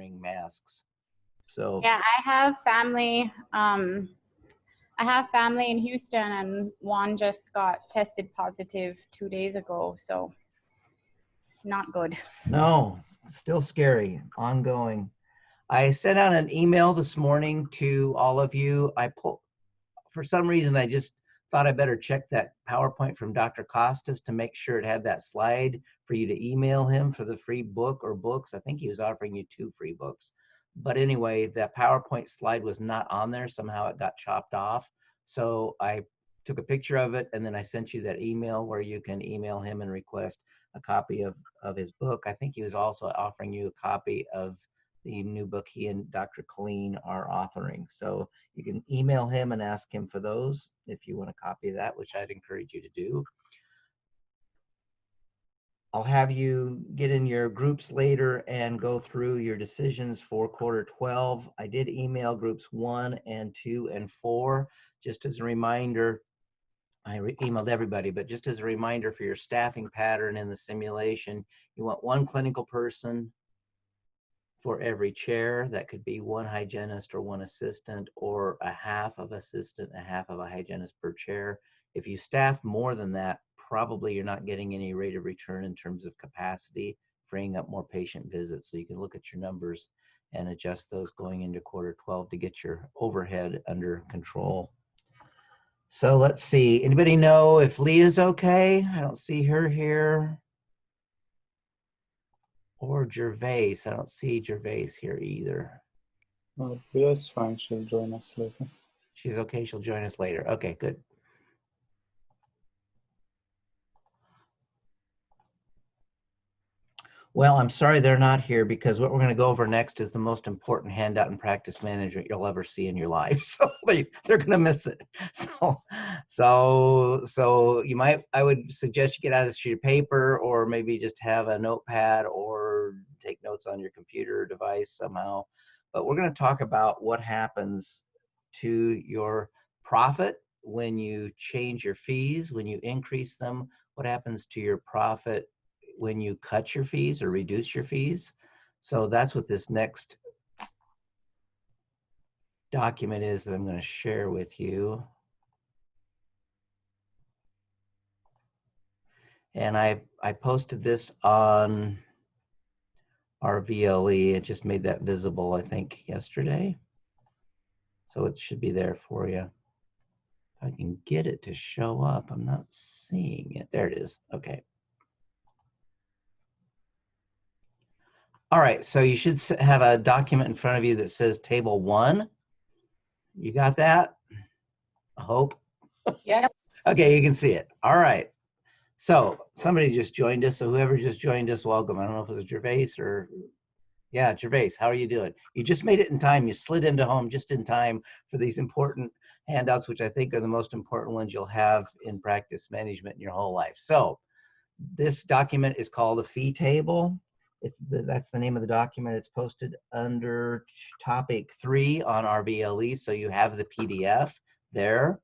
wearing masks. So yeah, I have family in Houston, and one just got tested positive 2 days ago, so not good. no, still scary, ongoing. I sent out an email this morning to all of you. For some reason, I just thought I better check that PowerPoint from Dr. Costas to make sure it had that slide for you to email him for the free book or books. I think he was offering you 2 free books. But anyway, that PowerPoint slide was not on there. Somehow it got chopped off. So I took a picture of it, and then I sent you that email where you can email him and request a copy of his book. I think he was also offering you a copy of the new book he and Dr. Colleen are authoring. So you can email him and ask him for those if you want a copy of that, which I'd encourage you to do. I'll have you get in your groups later and go through your decisions for quarter 12. I did email groups 1 and 2 and 4, just as a reminder. I emailed everybody, but just as a reminder for your staffing pattern in the simulation, you want 1 clinical person for every chair. That could be 1 hygienist or 1 assistant, or a half of assistant, a half of a hygienist per chair. If you staff more than that, probably you're not getting any rate of return in terms of capacity, freeing up more patient visits. So you can look at your numbers and adjust those going into quarter 12 to get your overhead under control. So let's see, anybody know if Leah's okay? I don't see her here. Or Gervais. I don't see Gervais here either. No, Leah's fine. She'll join us later. She's okay. She'll join us later. Okay, good. Well, I'm sorry they're not here, because what we're going to go over next is the most important handout in practice management you'll ever see in your life. So they're going to miss it. So you might, I would suggest you get out a sheet of paper, or maybe just have a notepad or take notes on your computer device somehow. But we're going to talk about what happens to your profit when you change your fees, when you increase them, what happens to your profit when you cut your fees or reduce your fees. So that's what this next document is that I'm going to share with you. And I posted this on our VLE. It just made that visible, I think, yesterday. So it should be there for you. If I can get it to show up, I'm not seeing it. There it is. Okay. All right, so you should have a document in front of you that says Table 1. You got that? I hope. Yes. Okay, you can see it. All right. So somebody just joined us. So whoever just joined us, welcome. I don't know if it was Gervais or, yeah, Gervais. How are you doing? You just made it in time. You slid into home just in time for these important handouts, which I think are the most important ones you'll have in practice management in your whole life. So this document is called a fee table. That's the name of the document. It's posted under topic 3 on our VLE. So you have the PDF there.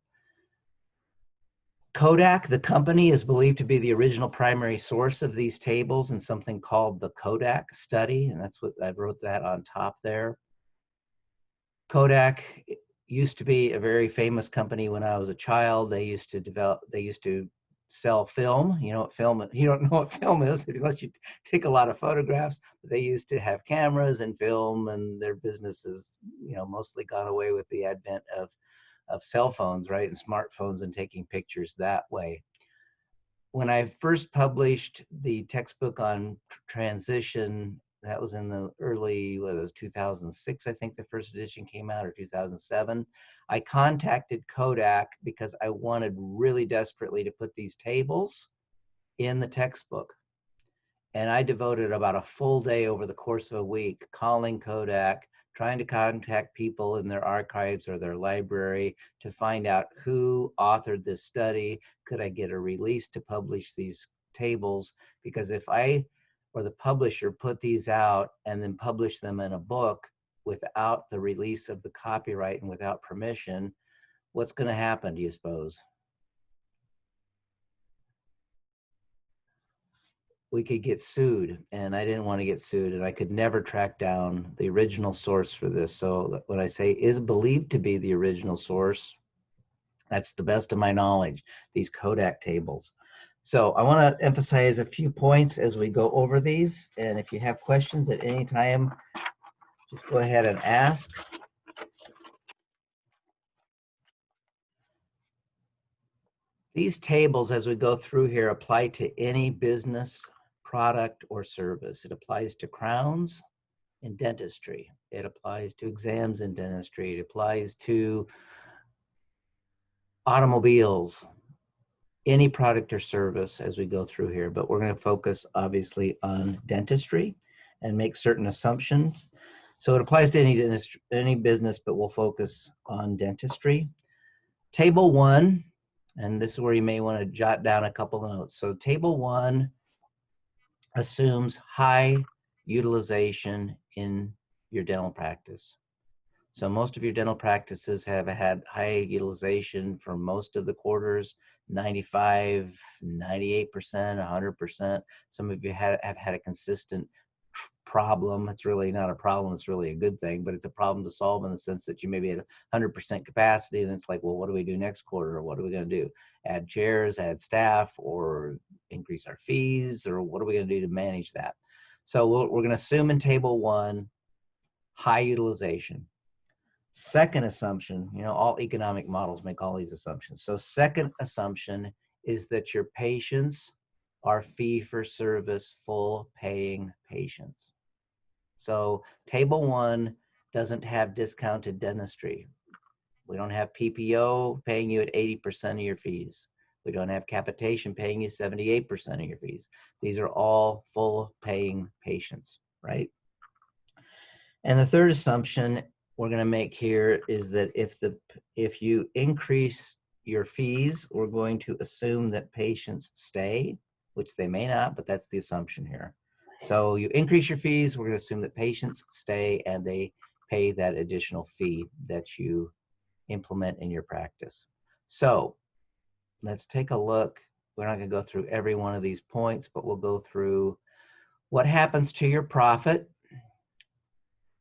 Kodak, the company, is believed to be the original primary source of these tables in something called the Kodak Study, and that's what I wrote that on top there. Kodak used to be a very famous company when I was a child. They used to sell film. You know what film? You don't know what film is unless you take a lot of photographs. But they used to have cameras and film, and their business has, you know, mostly gone away with the advent of cell phones, right, and smartphones, and taking pictures that way. When I first published the textbook on transition, that was in the early, what was 2006, I think the first edition came out, or 2007. I contacted Kodak because I wanted really desperately to put these tables in the textbook. And I devoted about a full day over the course of a week calling Kodak, trying to contact people in their archives or their library to find out who authored this study. Could I get a release to publish these tables? Because if I or the publisher put these out and then publish them in a book without the release of the copyright and without permission, what's going to happen, do you suppose? we could get sued, and I didn't want to get sued, and I could never track down the original source for this. So when I say is believed to be the original source, that's the best of my knowledge, these Kodak tables. So I want to emphasize a few points as we go over these, and if you have questions at any time, just go ahead and ask. These tables, as we go through here, apply to any business, product, or service. It applies to crowns in dentistry. It applies to exams in dentistry. It applies to automobiles, any product or service as we go through here. But we're going to focus, obviously, on dentistry and make certain assumptions. So it applies to any business, but we'll focus on dentistry. Table 1. And this is where you may want to jot down a couple of notes. So table 1 assumes high utilization in your dental practice. So most of your dental practices have had high utilization for most of the quarters, 95, 98%, 100%. Some of you have had a consistent problem. It's really not a problem, it's really a good thing, but it's a problem to solve in the sense that you maybe at 100% capacity, and it's like, well, what do we do next quarter? Or what are we going to do? Add chairs, add staff, or increase our fees, or what are we going to do to manage that? So we're going to assume in table 1, high utilization. Second assumption, all economic models make all these assumptions. So second assumption is that your patients are fee-for-service, full-paying patients. So table 1 doesn't have discounted dentistry. We don't have PPO paying you at 80% of your fees. We don't have capitation paying you 78% of your fees. These are all full-paying patients, right? And the third assumption we're going to make here is that if you increase your fees, we're going to assume that patients stay, which they may not, but that's the assumption here. So you increase your fees, we're going to assume that patients stay and they pay that additional fee that you implement in your practice. So let's take a look. We're not going to go through every one of these points, but we'll go through what happens to your profit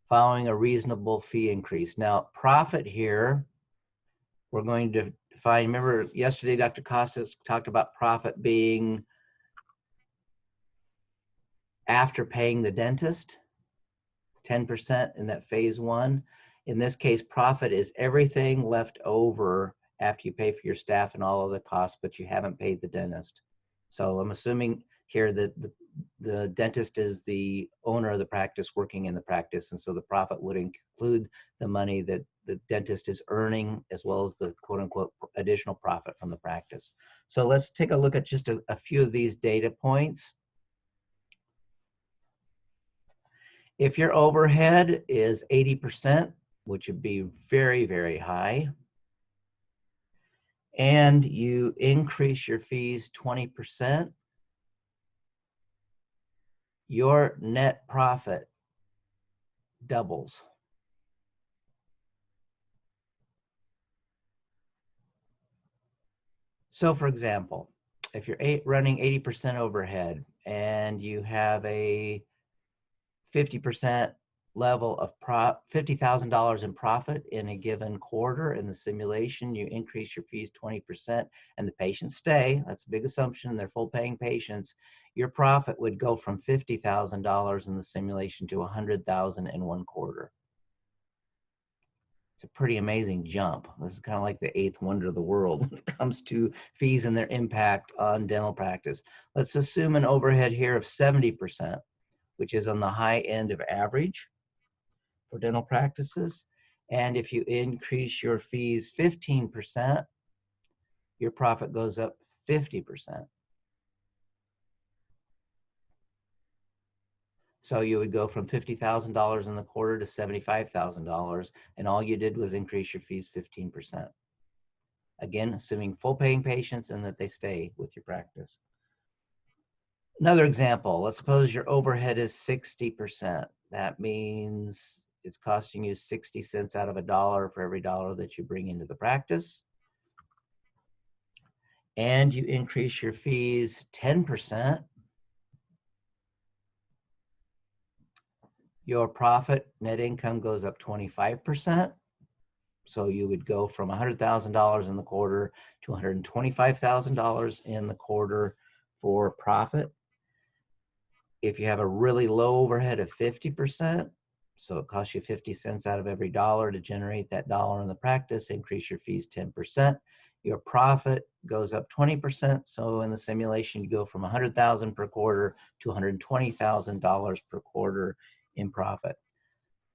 following a reasonable fee increase. Now, profit here, we're going to define, remember yesterday Dr. Costas talked about profit being after paying the dentist, 10% in that phase 1. In this case, profit is everything left over after you pay for your staff and all of the costs, but you haven't paid the dentist. So I'm assuming here that the dentist is the owner of the practice working in the practice, and so the profit would include the money that the dentist is earning as well as the quote-unquote additional profit from the practice. So let's take a look at just a few of these data points. If your overhead is 80%, which would be very, very high, and you increase your fees 20%, your net profit doubles. So for example, if you're running 80% overhead and you have a 50% level of $50,000 in profit in a given quarter in the simulation, you increase your fees 20% and the patients stay, that's a big assumption, they're full paying patients, your profit would go from $50,000 in the simulation to $100,000 in 1 quarter. It's a pretty amazing jump. This is kind of like the 8th wonder of the world when it comes to fees and their impact on dental practice. Let's assume an overhead here of 70%, which is on the high end of average for dental practices. And if you increase your fees 15%, your profit goes up 50%. So you would go from $50,000 in the quarter to $75,000, and all you did was increase your fees 15%. Again, assuming full paying patients and that they stay with your practice. Another example, let's suppose your overhead is 60%. That means it's costing you 60 cents out of $1 for every dollar that you bring into the practice. And you increase your fees 10%. your profit net income goes up 25%. So you would go from $100,000 in the quarter to $125,000 in the quarter for profit. If you have a really low overhead of 50%, so it costs you 50 cents out of every dollar to generate that dollar in the practice, increase your fees 10%. Your profit goes up 20%. So in the simulation, you go from $100,000 per quarter to $120,000 per quarter in profit.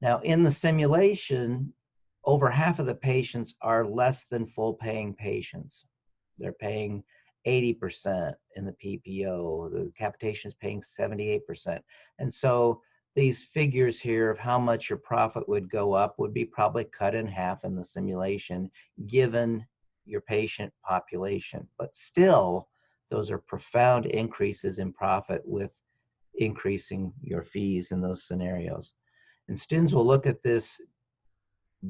Now in the simulation, over half of the patients are less than full paying patients. They're paying 80% in the PPO. The capitation is paying 78%. And so these figures here of how much your profit would go up would be probably cut in half in the simulation, given your patient population. But still, those are profound increases in profit with increasing your fees in those scenarios. And students will look at this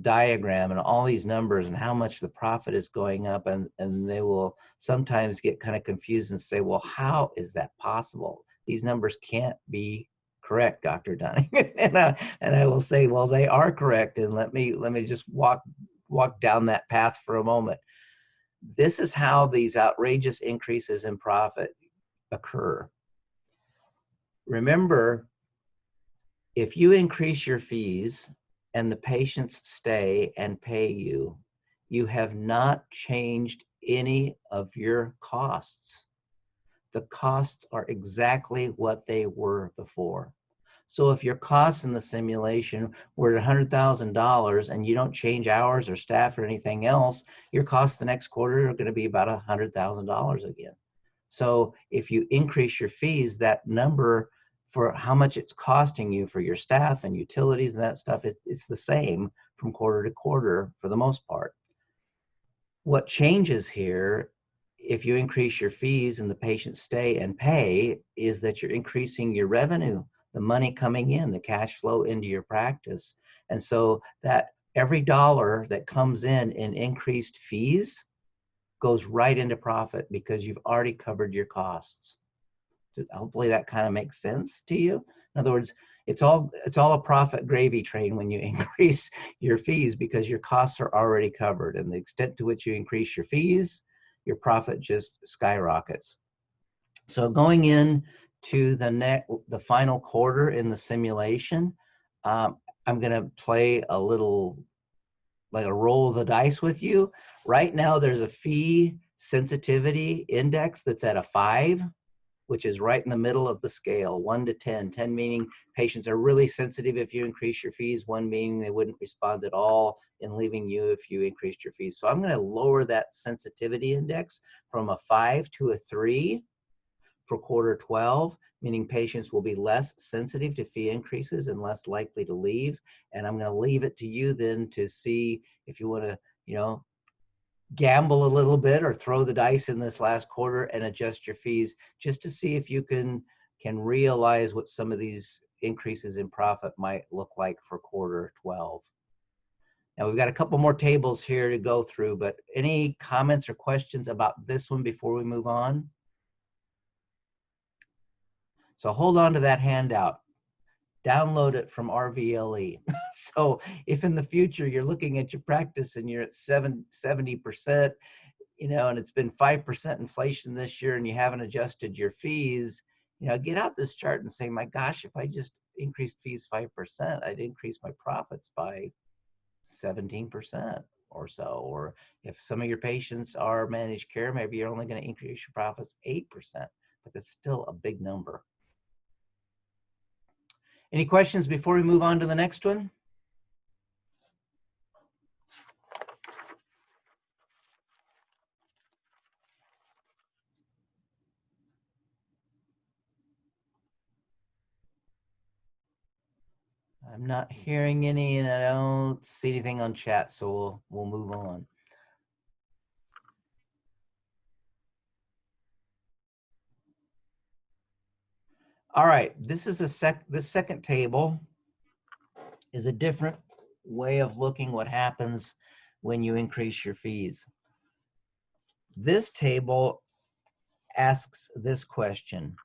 diagram and all these numbers and how much the profit is going up, and they will sometimes get kind of confused and say, well, how is that possible? These numbers can't be correct, Dr. Dunning. and I will say, well, they are correct, and let me just walk down that path for a moment. This is how these outrageous increases in profit occur. Remember, if you increase your fees and the patients stay and pay you, you have not changed any of your costs. The costs are exactly what they were before. So if your costs in the simulation were at $100,000 and you don't change hours or staff or anything else, your costs the next quarter are going to be about $100,000 again. So if you increase your fees, that number for how much it's costing you for your staff and utilities and that stuff, it's the same from quarter to quarter for the most part. What changes here, if you increase your fees and the patients stay and pay, is that you're increasing your revenue, the money coming in, the cash flow into your practice. And so that every dollar that comes in increased fees goes right into profit because you've already covered your costs. Hopefully that kind of makes sense to you. In other words, it's all a profit gravy train when you increase your fees because your costs are already covered, and the extent to which you increase your fees, your profit just skyrockets. So going in to the final quarter in the simulation, I'm going to play a little like a roll of the dice with you. Right now, there's a fee sensitivity index that's at a 5, which is right in the middle of the scale, 1 to 10. 10 meaning patients are really sensitive if you increase your fees, 1 meaning they wouldn't respond at all in leaving you if you increased your fees. So I'm going to lower that sensitivity index from a 5 to a 3 for quarter 12, meaning patients will be less sensitive to fee increases and less likely to leave. And I'm going to leave it to you then to see if you want to, gamble a little bit or throw the dice in this last quarter and adjust your fees just to see if you can realize what some of these increases in profit might look like for quarter 12. Now we've got a couple more tables here to go through, but any comments or questions about this one before we move on? So hold on to that handout. Download it from RVLE. So if in the future you're looking at your practice and you're at 70%, and it's been 5% inflation this year and you haven't adjusted your fees, get out this chart and say, my gosh, if I just increased fees 5%, I'd increase my profits by 17% or so. Or if some of your patients are managed care, maybe you're only going to increase your profits 8%, but that's still a big number. Any questions before we move on to the next one? I'm not hearing any, and I don't see anything on chat, so we'll move on. All right, this is this second table is a different way of looking what happens when you increase your fees. This table asks this question: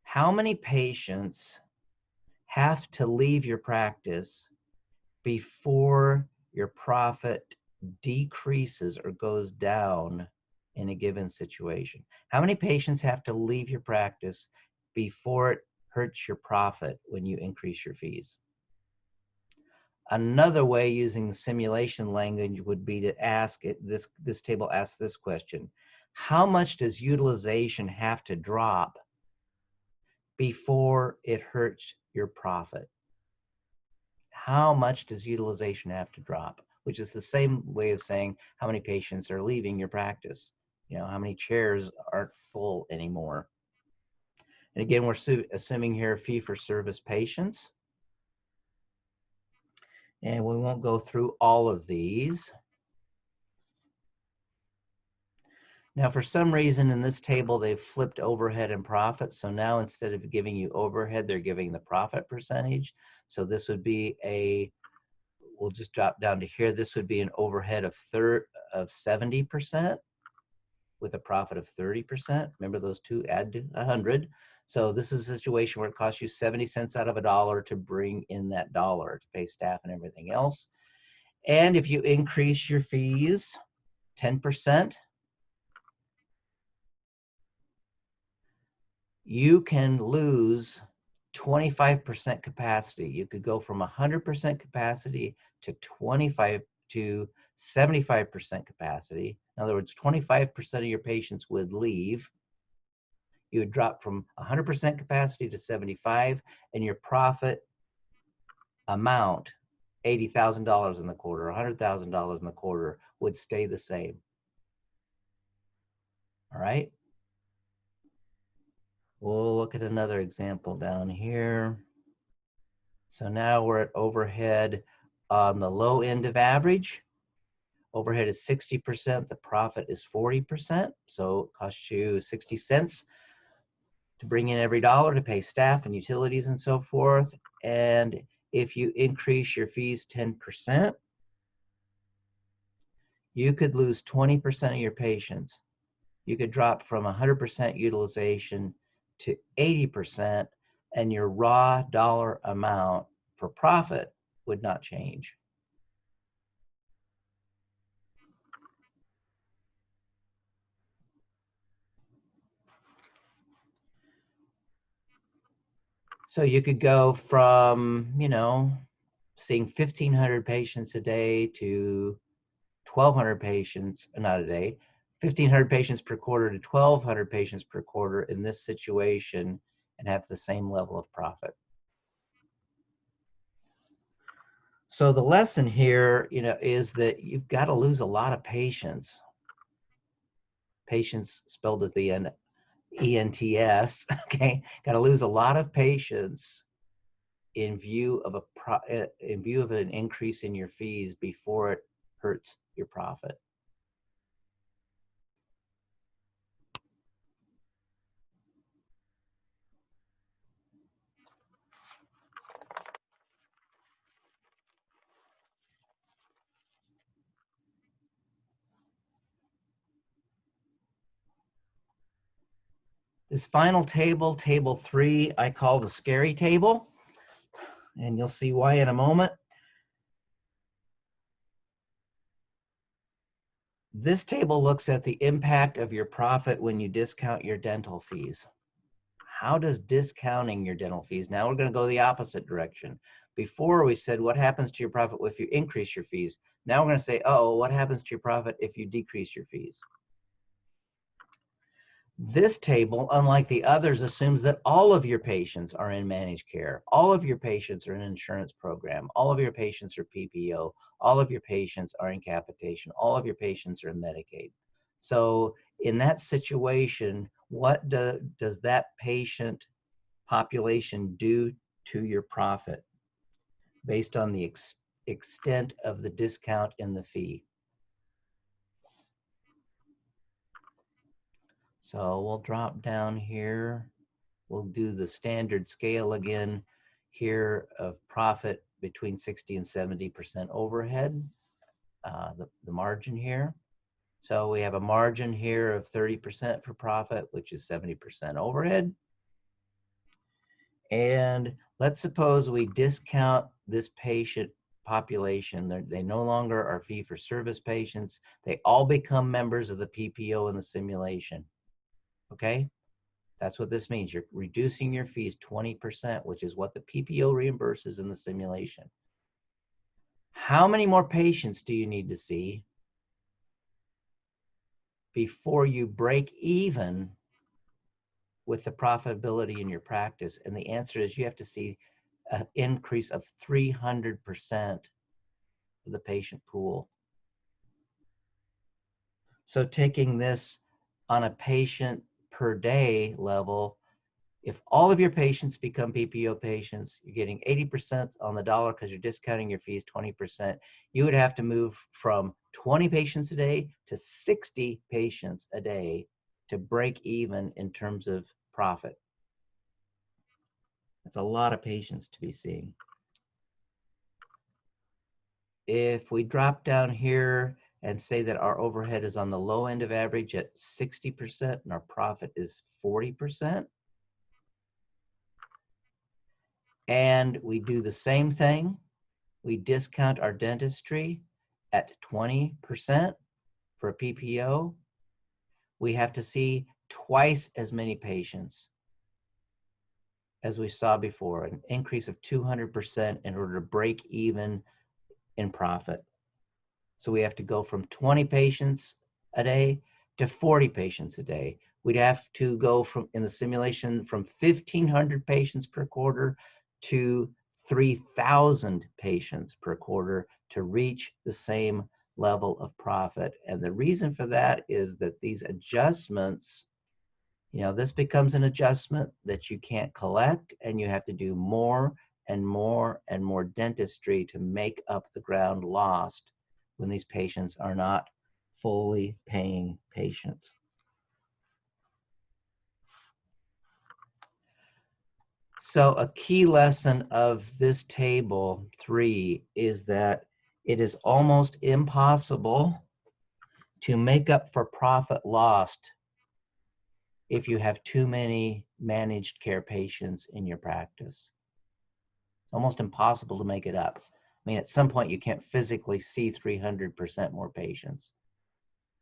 how many patients have to leave your practice before your profit decreases or goes down in a given situation? How many patients have to leave your practice before it hurts your profit when you increase your fees? Another way, using the simulation language, would be to ask it, this table asks this question: how much does utilization have to drop before it hurts your profit? How much does utilization have to drop? Which is the same way of saying how many patients are leaving your practice. You know, how many chairs aren't full anymore. And again, we're assuming here fee-for-service patients. And we won't go through all of these. Now, for some reason in this table, they've flipped overhead and profit. So now instead of giving you overhead, they're giving the profit percentage. So this would be we'll just drop down to here. This would be an overhead of 70% with a profit of 30%. Remember, those two add to 100. So this is a situation where it costs you 70 cents out of a dollar to bring in that dollar to pay staff and everything else. And if you increase your fees 10%, you can lose 25% capacity. You could go from 100% capacity to 75% capacity. In other words, 25% of your patients would leave. You would drop from 100% capacity to 75, and your profit amount, $80,000 in the quarter, $100,000 in the quarter, would stay the same. All right. We'll look at another example down here. So now we're at overhead on the low end of average. Overhead is 60%, the profit is 40%. So it costs you 60 cents to bring in every dollar to pay staff and utilities and so forth. And if you increase your fees 10%, you could lose 20% of your patients. You could drop from 100% utilization to 80%, and your raw dollar amount for profit would not change. So you could go from, you know, seeing 1,500 patients a day to 1,200 patients, not a day, 1,500 patients per quarter to 1,200 patients per quarter in this situation and have the same level of profit. So the lesson here, you know, is that you've got to lose a lot of patients. Patients spelled at the end, ENTS, okay? Got to lose a lot of patients in view of an increase in your fees before it hurts your profit. This final table, table 3, I call the scary table, and you'll see why in a moment. This table looks at the impact of your profit when you discount your dental fees. How does discounting your dental fees? Now we're going to go the opposite direction. Before we said what happens to your profit if you increase your fees. Now we're going to say, oh, what happens to your profit if you decrease your fees? This table, unlike the others, assumes that all of your patients are in managed care. All of your patients are in an insurance program. All of your patients are PPO. All of your patients are in capitation. All of your patients are in Medicaid. So in that situation, what does that patient population do to your profit based on the extent of the discount in the fee? So we'll drop down here. We'll do the standard scale again here of profit between 60 and 70% overhead, the margin here. So we have a margin here of 30% for profit, which is 70% overhead. And Let's suppose we discount this patient population. They no longer are fee-for-service patients. They all become members of the PPO in the simulation. Okay? That's what this means. You're reducing your fees 20%, which is what the PPO reimburses in the simulation. How many more patients do you need to see before you break even with the profitability in your practice? And the answer is you have to see an increase of 300% of the patient pool. So taking this on a patient per day level, if all of your patients become PPO patients, you're getting 80% on the dollar because you're discounting your fees 20%. You would have to move from 20 patients a day to 60 patients a day to break even in terms of profit. That's a lot of patients to be seeing. If we drop down here and say that our overhead is on the low end of average at 60% and our profit is 40%, and we do the same thing, we discount our dentistry at 20% for a PPO, we have to see twice as many patients as we saw before, an increase of 200% in order to break even in profit. So we have to go from 20 patients a day to 40 patients a day. We'd have to go from, in the simulation, from 1,500 patients per quarter to 3,000 patients per quarter to reach the same level of profit. And the reason for that is that these adjustments, this becomes an adjustment that you can't collect, and you have to do more and more and more dentistry to make up the ground lost when these patients are not fully paying patients. So a key lesson of this table 3 is that it is almost impossible to make up for profit lost if you have too many managed care patients in your practice. It's almost impossible to make it up. I mean, at some point you can't physically see 300% more patients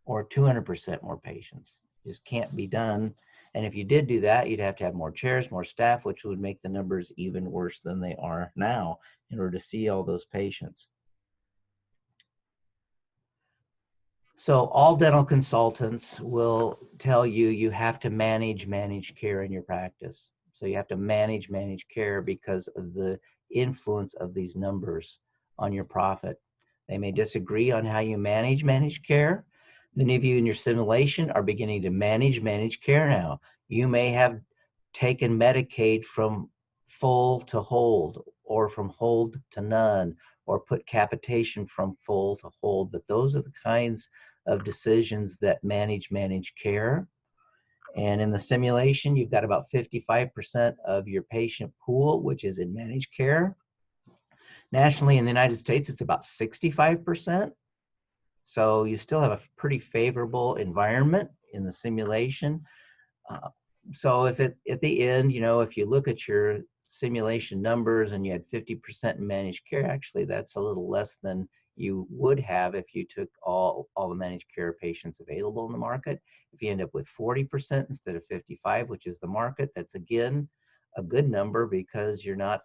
or 200% more patients. It just can't be done. And if you did do that, you'd have to have more chairs, more staff, which would make the numbers even worse than they are now in order to see all those patients. So all dental consultants will tell you you have to manage managed care in your practice. So you have to manage managed care because of the influence of these numbers on your profit. They may disagree on how you manage managed care. Many of you in your simulation are beginning to manage managed care now. You may have taken Medicaid from full to hold, or from hold to none, or put capitation from full to hold, but those are the kinds of decisions that manage managed care. And in the simulation, you've got about 55% of your patient pool, which is in managed care. Nationally, in the United States, it's about 65%. So you still have a pretty favorable environment in the simulation. So if at the end, if you look at your simulation numbers and you had 50% in managed care, actually that's a little less than you would have if you took all the managed care patients available in the market. If you end up with 40% instead of 55, which is the market, that's again a good number because you're not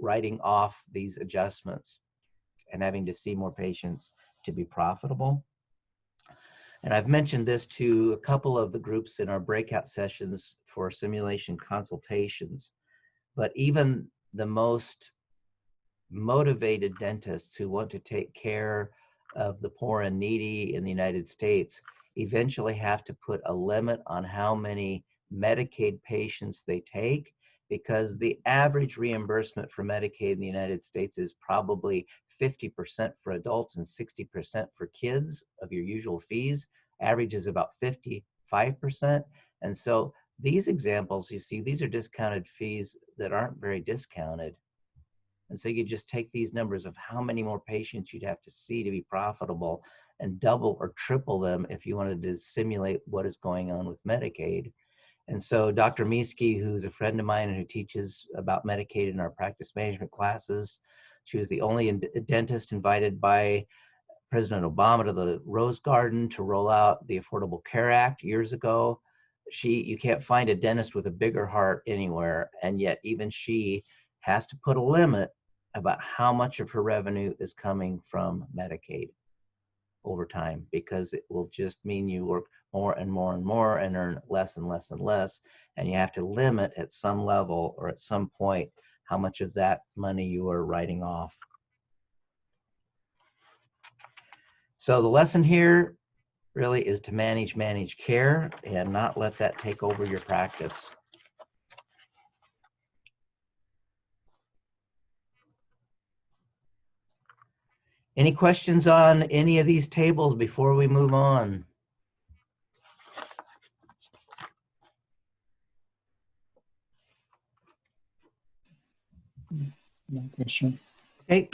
writing off these adjustments and having to see more patients to be profitable. And I've mentioned this to a couple of the groups in our breakout sessions for simulation consultations, but even the most motivated dentists who want to take care of the poor and needy in the United States eventually have to put a limit on how many Medicaid patients they take, because the average reimbursement for Medicaid in the United States is probably 50% for adults and 60% for kids of your usual fees. Average is about 55%. And so these examples, you see, these are discounted fees that aren't very discounted. And so you just take these numbers of how many more patients you'd have to see to be profitable and double or triple them if you wanted to simulate what is going on with Medicaid. And so Dr. Miski, who's a friend of mine and who teaches about Medicaid in our practice management classes, she was the only dentist invited by President Obama to the Rose Garden to roll out the Affordable Care Act years ago. You can't find a dentist with a bigger heart anywhere, and yet even she has to put a limit about how much of her revenue is coming from Medicaid over time, because it will just mean you work more and more and more and earn less and less and less, and you have to limit at some level or at some point how much of that money you are writing off. So the lesson here really is to manage care and not let that take over your practice. Any questions on any of these tables before we move on? No question. Okay.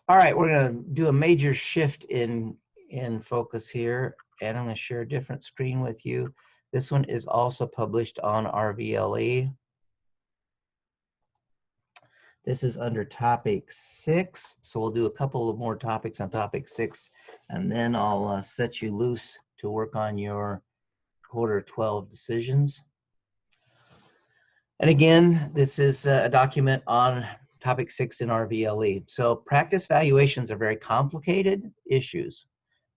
All right, we're going to do a major shift in focus here, and I'm going to share a different screen with you. This one is also published on RVLE. This is under topic 6, so we'll do a couple of more topics on topic 6, and then I'll set you loose to work on your quarter 12 decisions. And again, this is a document on topic 6 in RVLE. So practice valuations are very complicated issues,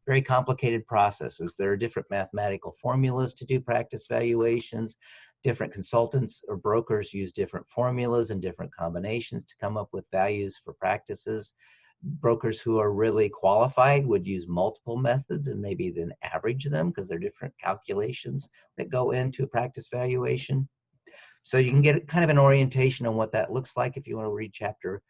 very complicated processes. There are different mathematical formulas to do practice valuations. Different consultants or brokers use different formulas and different combinations to come up with values for practices. Brokers who are really qualified would use multiple methods and maybe then average them, because there are different calculations that go into a practice valuation. So you can get kind of an orientation on what that looks like if you want to read chapter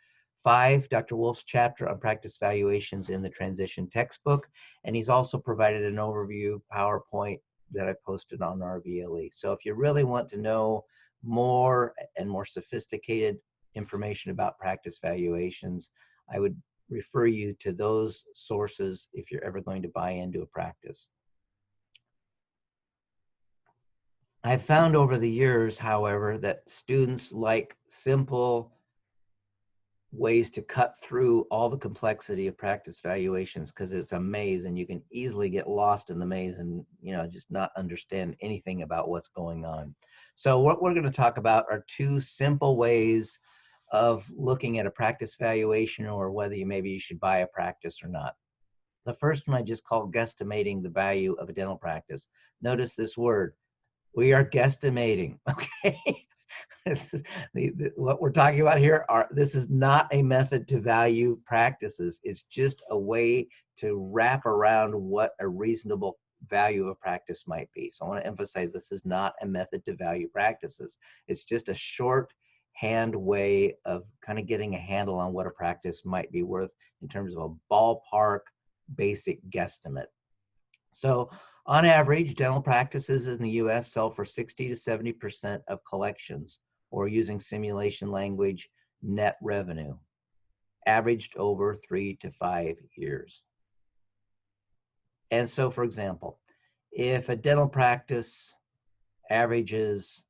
5, Dr. Wolf's chapter on practice valuations in the transition textbook. And he's also provided an overview PowerPoint that I posted on RVLE. So if you really want to know more and more sophisticated information about practice valuations, I would refer you to those sources if you're ever going to buy into a practice. I've found over the years, however, that students like simple ways to cut through all the complexity of practice valuations, because it's a maze and you can easily get lost in the maze and just not understand anything about what's going on. So what we're going to talk about are 2 simple ways of looking at a practice valuation, or whether maybe you should buy a practice or not. The first one I just call guesstimating the value of a dental practice. Notice this word. We are guesstimating, okay? This is what we're talking about here. This is not a method to value practices. It's just a way to wrap around what a reasonable value of a practice might be. So I want to emphasize this is not a method to value practices. It's just a shorthand way of kind of getting a handle on what a practice might be worth in terms of a ballpark basic guesstimate. So on average, dental practices in the US sell for 60 to 70% of collections, or using simulation language, net revenue, averaged over 3 to 5 years. And so, for example, if a dental practice averages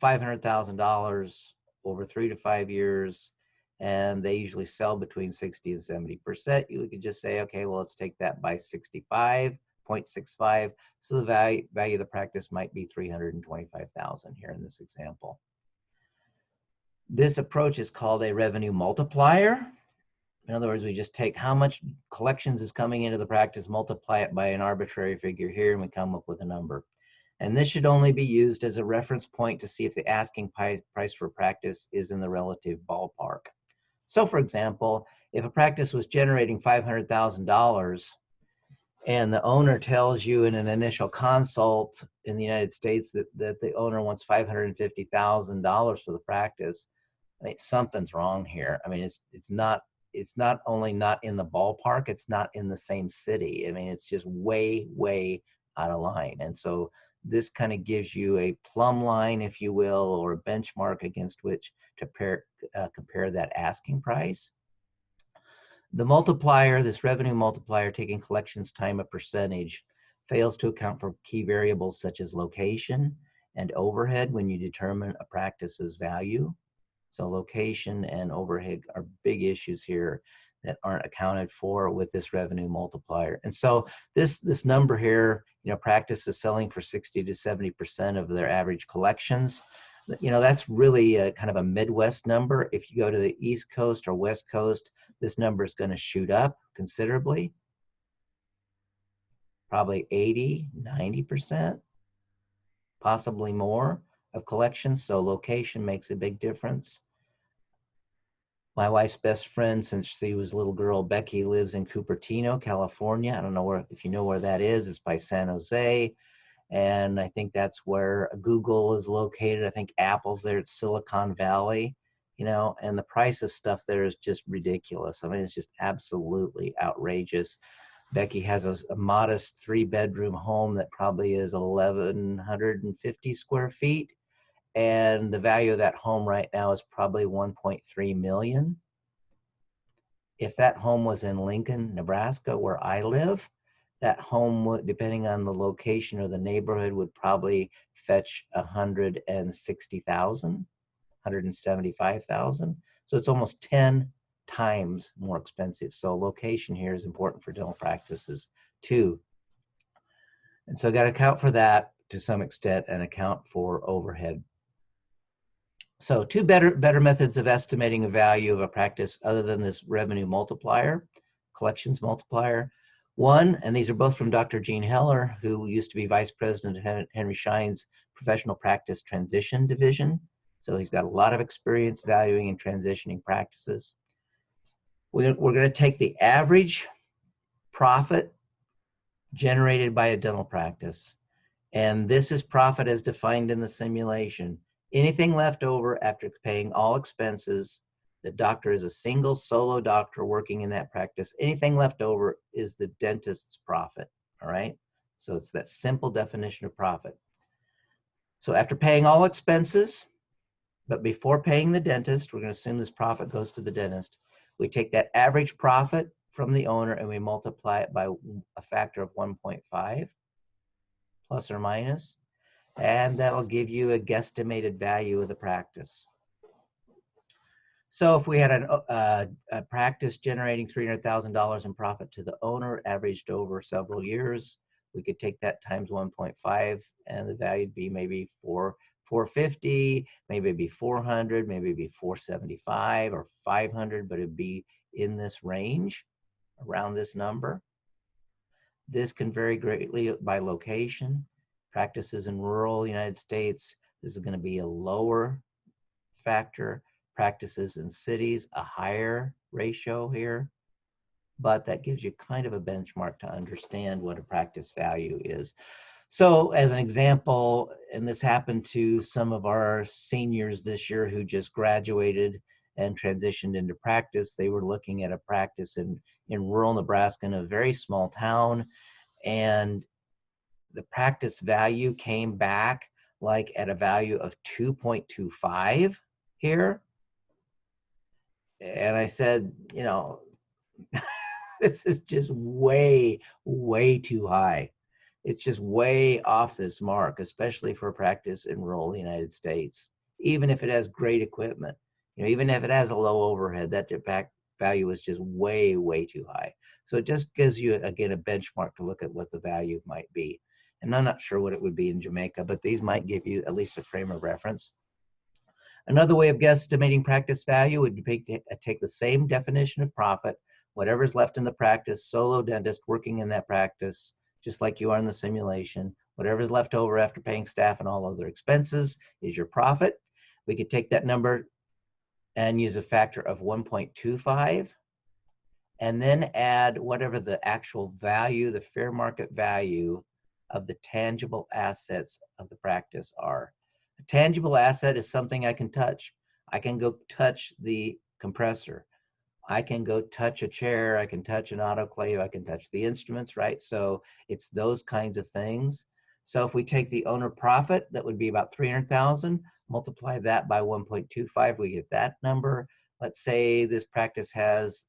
$500,000 over 3 to 5 years, and they usually sell between 60 and 70%, you could just say, okay, well, let's take that by 65.65. So the value of the practice might be $325,000 here in this example. This approach is called a revenue multiplier. In other words, we just take how much collections is coming into the practice, multiply it by an arbitrary figure here, and we come up with a number. And this should only be used as a reference point to see if the asking price for practice is in the relative ballpark. So for example, if a practice was generating $500,000 and the owner tells you in an initial consult in the United States that the owner wants $550,000 for the practice, I mean, something's wrong here. I mean, it's not only not in the ballpark, it's not in the same city. I mean, it's just way out of line. And so this kind of gives you a plumb line, if you will, or a benchmark against which to compare that asking price. The multiplier, this revenue multiplier, taking collections time a percentage, fails to account for key variables such as location and overhead when you determine a practice's value. So location and overhead are big issues here that aren't accounted for with this revenue multiplier. And so this number here, practice is selling for 60 to 70% of their average collections. That's really a kind of a Midwest number. If you go to the East Coast or West Coast, this number is going to shoot up considerably, probably 80, 90%, possibly more of collections. So location makes a big difference. My wife's best friend since she was a little girl, Becky, lives in Cupertino, California. I don't know if you know where that is. It's by San Jose. And I think that's where Google is located. I think Apple's there at Silicon Valley, and the price of stuff there is just ridiculous. I mean, it's just absolutely outrageous. Becky has a modest 3-bedroom home that probably is 1,150 square feet. And the value of that home right now is probably 1.3 million. If that home was in Lincoln, Nebraska, where I live, that home would, depending on the location or the neighborhood, would probably fetch 160,000, 175,000. So it's almost 10 times more expensive. So location here is important for dental practices too. And so got to account for that to some extent and account for overhead. So two better methods of estimating the value of a practice other than this revenue multiplier, collections multiplier. One, and these are both from Dr. Gene Heller, who used to be vice president of Henry Schein's professional practice transition division. So he's got a lot of experience valuing and transitioning practices. We're going to take the average profit generated by a dental practice. And this is profit as defined in the simulation. Anything left over after paying all expenses, the doctor is a single solo doctor working in that practice. Anything left over is the dentist's profit, all right? So it's that simple definition of profit. So after paying all expenses, but before paying the dentist, we're going to assume this profit goes to the dentist. We take that average profit from the owner and we multiply it by a factor of 1.5, plus or minus. And that'll give you a guesstimated value of the practice. So if we had a practice generating $300,000 in profit to the owner, averaged over several years, we could take that times 1.5, and the value would be maybe 450, maybe it'd be 400, maybe it'd be 475 or 500, but it'd be in this range, around this number. This can vary greatly by location. Practices in rural United States, this is going to be a lower factor. Practices in cities, a higher ratio here, but that gives you kind of a benchmark to understand what a practice value is. So as an example, and this happened to some of our seniors this year who just graduated and transitioned into practice, they were looking at a practice in rural Nebraska in a very small town, and the practice value came back like at a value of 2.25 here. And I said, this is just way, way too high. It's just way off this mark, especially for practice in rural United States. Even if it has great equipment, even if it has a low overhead, that value is just way, way too high. So it just gives you, again, a benchmark to look at what the value might be. And I'm not sure what it would be in Jamaica, but these might give you at least a frame of reference. Another way of guesstimating practice value would be to take the same definition of profit, whatever's left in the practice, solo dentist working in that practice, just like you are in the simulation. Whatever's left over after paying staff and all other expenses is your profit. We could take that number and use a factor of 1.25 and then add whatever the actual value, the fair market value of the tangible assets of the practice are. A tangible asset is something I can touch. I can go touch the compressor. I can go touch a chair. I can touch an autoclave. I can touch the instruments, right? So it's those kinds of things. So if we take the owner profit, that would be about 300,000, multiply that by 1.25, we get that number. Let's say this practice has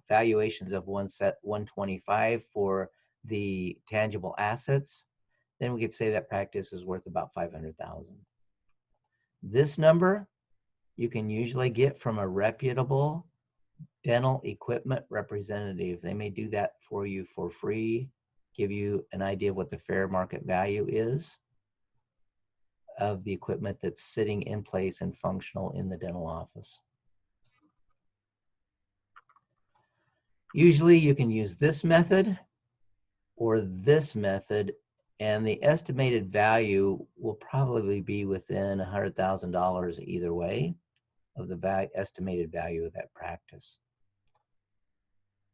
valuations of 125 for the tangible assets. then we could say that practice is worth about 500,000. This number you can usually get from a reputable dental equipment representative. They may do that for you for free, give you an idea of what the fair market value is of the equipment that's sitting in place and functional in the dental office. Usually you can use this method or this method, and the estimated value will probably be within $100,000 either way of the estimated value of that practice.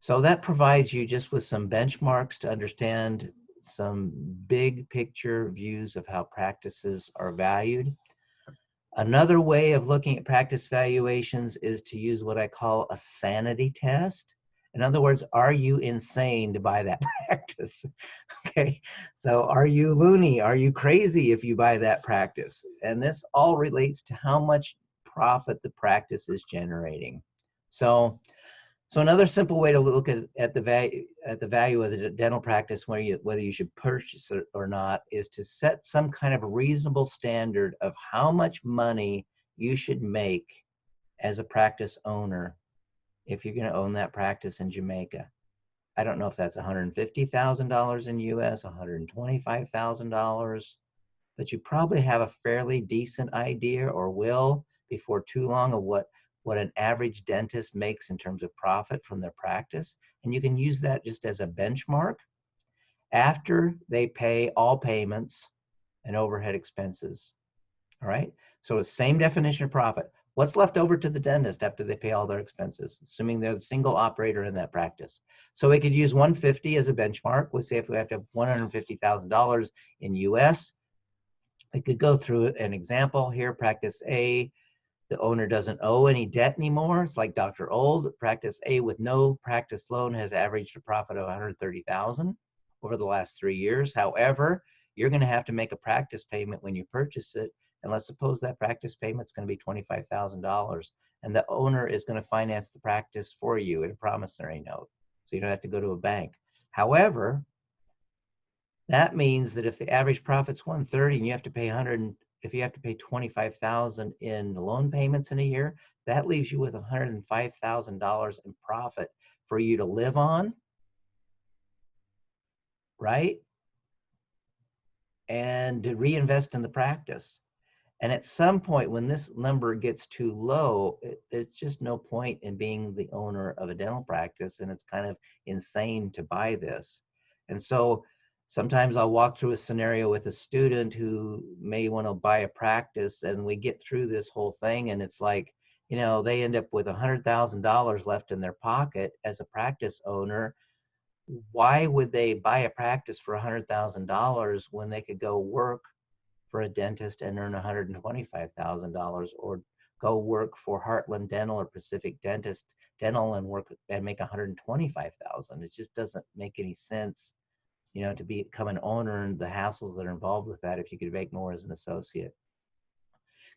So that provides you just with some benchmarks to understand some big picture views of how practices are valued. Another way of looking at practice valuations is to use what I call a sanity test. In other words, are you insane to buy that practice? Okay, so are you loony? Are you crazy if you buy that practice? And this all relates to how much profit the practice is generating. So another simple way to look at the value of the dental practice, whether you should purchase it or not, is to set some kind of reasonable standard of how much money you should make as a practice owner if you're going to own that practice in Jamaica. I don't know if that's $150,000 in US, $125,000, but you probably have a fairly decent idea, or will before too long, of what an average dentist makes in terms of profit from their practice. And you can use that just as a benchmark after they pay all payments and overhead expenses. All right, so it's same definition of profit. What's left over to the dentist after they pay all their expenses, assuming they're the single operator in that practice? So we could use 150 as a benchmark. We'll say if we have to have $150,000 in US, we could go through an example here. Practice A, the owner doesn't owe any debt anymore. It's like Dr. Old. Practice A with no practice loan has averaged a profit of $130,000 over the last 3 years. However, you're going to have to make a practice payment when you purchase it. And let's suppose that practice payment is going to be $25,000, and the owner is going to finance the practice for you in a promissory note, so you don't have to go to a bank. However, that means that if the average profit's 130 and you have to pay if you have to pay $25,000 in loan payments in a year, that leaves you with $105,000 in profit for you to live on, right? And to reinvest in the practice. And at some point, when this number gets too low, there's just no point in being the owner of a dental practice, and it's kind of insane to buy this. And so sometimes I'll walk through a scenario with a student who may want to buy a practice, and we get through this whole thing, and it's like, you know, they end up with $100,000 left in their pocket as a practice owner. Why would they buy a practice for $100,000 when they could go work for a dentist and earn $125,000, or go work for Heartland Dental or Pacific Dental and work and make $125,000? It just doesn't make any sense, you know, to become an owner and the hassles that are involved with that if you could make more as an associate.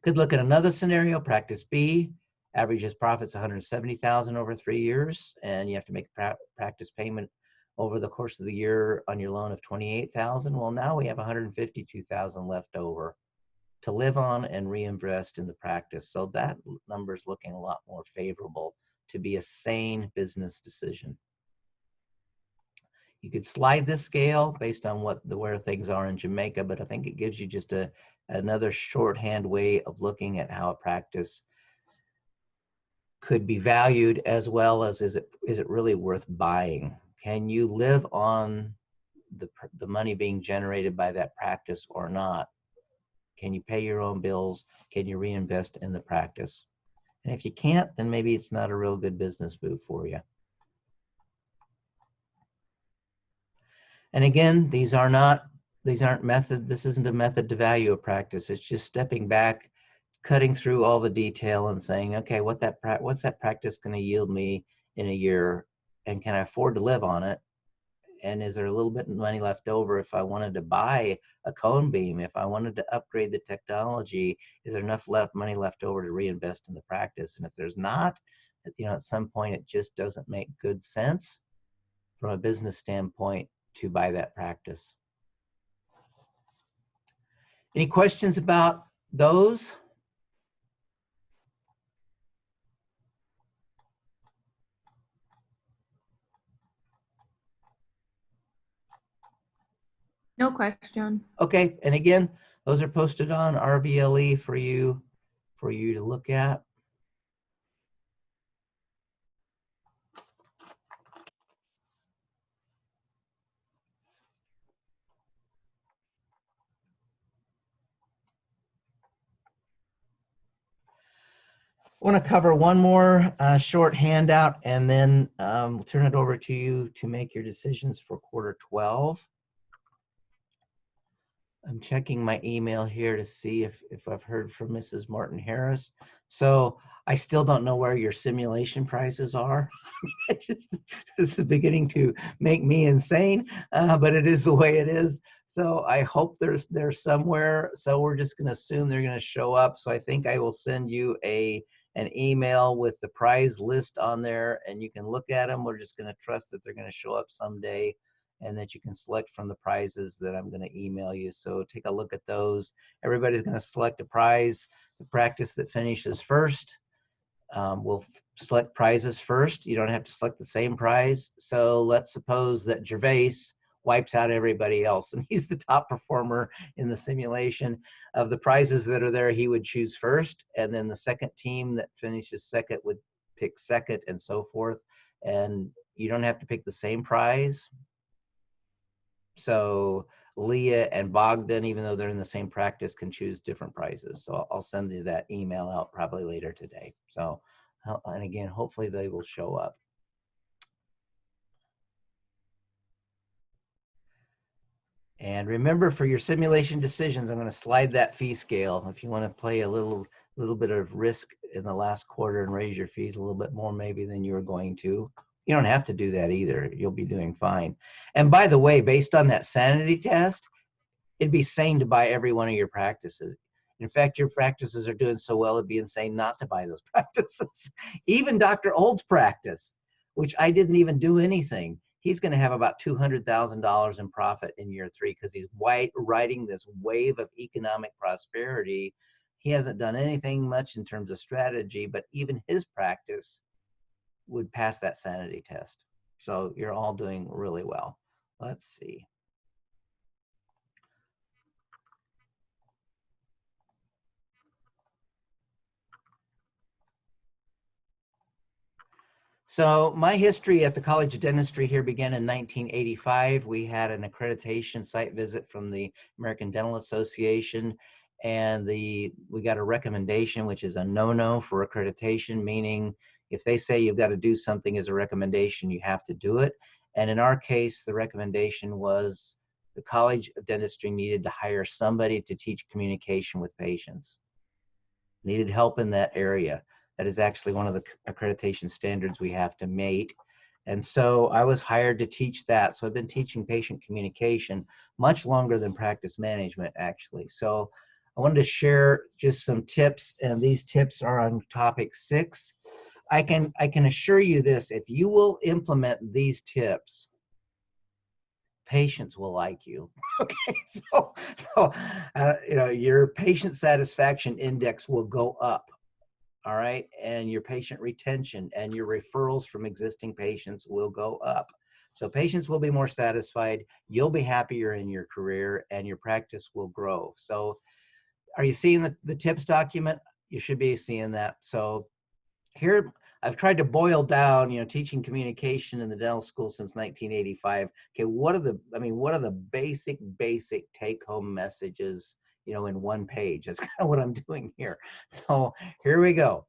Could look at another scenario. Practice B averages profits $170,000 over 3 years, and you have to make a practice payment over the course of the year on your loan of $28,000. Well, now we have $152,000 left over to live on and reinvest in the practice. So that number is looking a lot more favorable to be a sane business decision. You could slide this scale based on where things are in Jamaica, but I think it gives you just another shorthand way of looking at how a practice could be valued, as well as is it really worth buying? Can you live on the money being generated by that practice or not? Can you pay your own bills? Can you reinvest in the practice? And if you can't, then maybe it's not a real good business move for you. And again, this isn't a method to value a practice. It's just stepping back, cutting through all the detail and saying, okay, what's that practice going to yield me in a year? And can I afford to live on it? And is there a little bit of money left over if I wanted to buy a cone beam? If I wanted to upgrade the technology, is there enough money left over to reinvest in the practice? And if there's not, you know, at some point it just doesn't make good sense from a business standpoint to buy that practice. Any questions about those? No question. Okay, and again, those are posted on RVLE for you to look at. I want to cover one more short handout, and then we'll turn it over to you to make your decisions for quarter 12. I'm checking my email here to see if I've heard from Mrs. Martin Harris. So I still don't know where your simulation prices are. It's just, this is beginning to make me insane, but it is the way it is. So I hope they're somewhere. So we're just going to assume they're going to show up. So I think I will send you an email with the prize list on there, and you can look at them. We're just going to trust that they're going to show up someday, and that you can select from the prizes that I'm going to email you. So take a look at those. Everybody's going to select a prize. The practice that finishes first will select prizes first. You don't have to select the same prize. So let's suppose that Gervais wipes out everybody else, and he's the top performer in the simulation. Of the prizes that are there, he would choose first, and then the second team that finishes second would pick second, and so forth. And you don't have to pick the same prize. So Leah and Bogdan, even though they're in the same practice, can choose different prizes. So I'll send you that email out probably later today. So, and again, hopefully they will show up. And remember, for your simulation decisions, I'm going to slide that fee scale. If you want to play a little bit of risk in the last quarter and raise your fees a little bit more maybe than you were going to, you don't have to do that either. You'll be doing fine. And by the way, based on that sanity test, it'd be sane to buy every one of your practices. In fact, your practices are doing so well, it'd be insane not to buy those practices. Even Dr. Old's practice, which I didn't even do anything, he's going to have about $200,000 in profit in year 3 because he's riding this wave of economic prosperity. He hasn't done anything much in terms of strategy, but even his practice would pass that sanity test. So you're all doing really well. Let's see. So my history at the College of Dentistry here began in 1985. We had an accreditation site visit from the American Dental Association, and we got a recommendation, which is a no-no for accreditation, meaning if they say you've got to do something as a recommendation, you have to do it. And in our case, the recommendation was the College of Dentistry needed to hire somebody to teach communication with patients. Needed help in that area. That is actually one of the accreditation standards we have to meet. And so I was hired to teach that. So I've been teaching patient communication much longer than practice management, actually. So I wanted to share just some tips, and these tips are on topic 6. I can assure you this: if you will implement these tips, patients will like you. Okay, so you know, your patient satisfaction index will go up. All right, and your patient retention and your referrals from existing patients will go up. So patients will be more satisfied, you'll be happier in your career, and your practice will grow. So are you seeing the tips document? You should be seeing that. So here I've tried to boil down, you know, teaching communication in the dental school since 1985. Okay, what are the basic take-home messages, you know, in one page? That's kind of what I'm doing here. So here we go.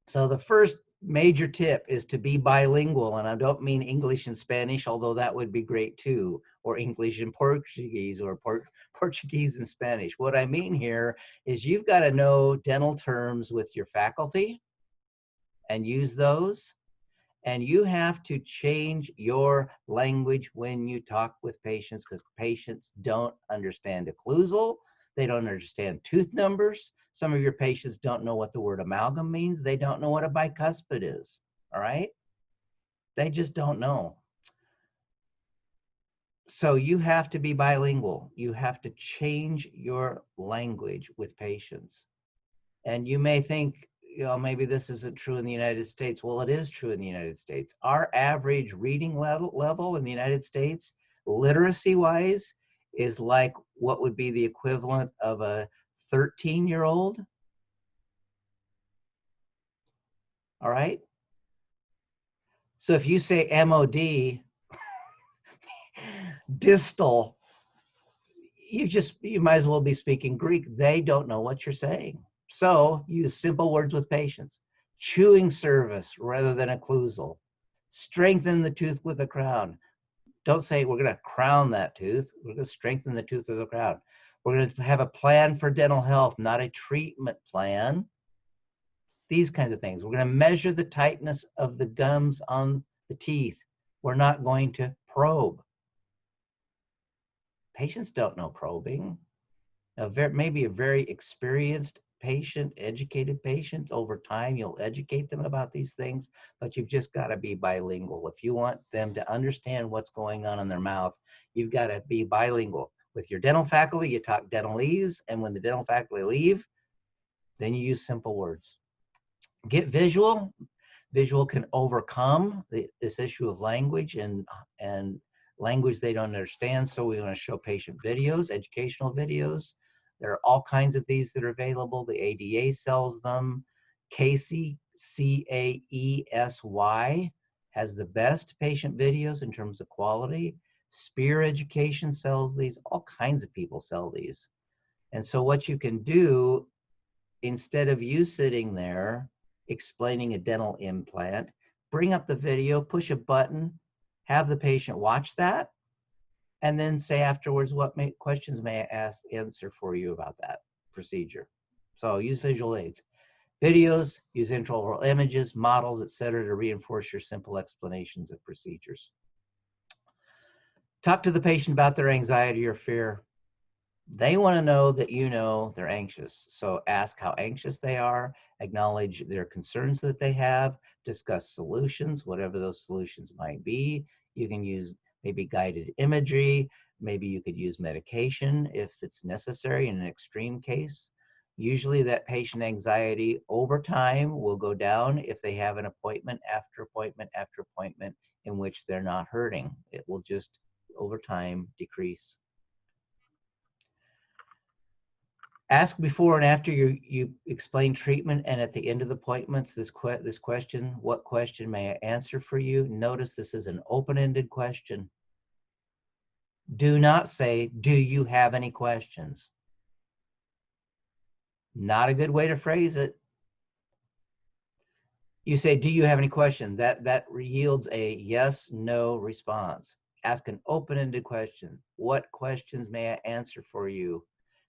So the first major tip is to be bilingual, and I don't mean English and Spanish, although that would be great too, or English and Portuguese, or Portuguese and Spanish. What I mean here is you've got to know dental terms with your faculty and use those. And you have to change your language when you talk with patients, because patients don't understand occlusal. They don't understand tooth numbers. Some of your patients don't know what the word amalgam means. They don't know what a bicuspid is, all right? They just don't know. So you have to be bilingual. You have to change your language with patients. And you may think, maybe this isn't true in the United States. Well, it is true in the United States. Our average reading level in the United States, literacy-wise, is like what would be the equivalent of a 13-year-old. All right? So if you say MOD, distal, you might as well be speaking Greek. They don't know what you're saying. So use simple words with patients. Chewing service rather than occlusal. Strengthen the tooth with a crown. Don't say we're going to crown that tooth. We're going to strengthen the tooth with a crown. We're going to have a plan for dental health, not a treatment plan. These kinds of things. We're going to measure the tightness of the gums on the teeth. We're not going to probe. Patients don't know probing. Maybe a very experienced patient, educated patient, over time you'll educate them about these things, but you've just got to be bilingual. If you want them to understand what's going on in their mouth, you've got to be bilingual. With your dental faculty, you talk dentalese, and when the dental faculty leave, then you use simple words. Get visual. Visual can overcome this issue of language and language they don't understand. So we want to show patient videos, educational videos. There are all kinds of these that are available. The ADA sells them. Casey, CAESY, has the best patient videos in terms of quality. Spear Education sells these. All kinds of people sell these. And so what you can do, instead of you sitting there explaining a dental implant, bring up the video, push a button, have the patient watch that, and then say afterwards, what questions may I answer for you about that procedure? So use visual aids. Videos, use intraoral images, models, etc., to reinforce your simple explanations of procedures. Talk to the patient about their anxiety or fear. They want to know that you know they're anxious. So ask how anxious they are, acknowledge their concerns that they have, discuss solutions, whatever those solutions might be. You can use maybe guided imagery. Maybe you could use medication if it's necessary in an extreme case. Usually that patient anxiety over time will go down if they have an appointment after appointment after appointment in which they're not hurting. It will just over time decrease. Ask before and after you explain treatment, and at the end of the appointments, this question, what question may I answer for you? Notice this is an open-ended question. Do not say, do you have any questions? Not a good way to phrase it. You say, do you have any questions? That yields a yes, no response. Ask an open-ended question. What questions may I answer for you?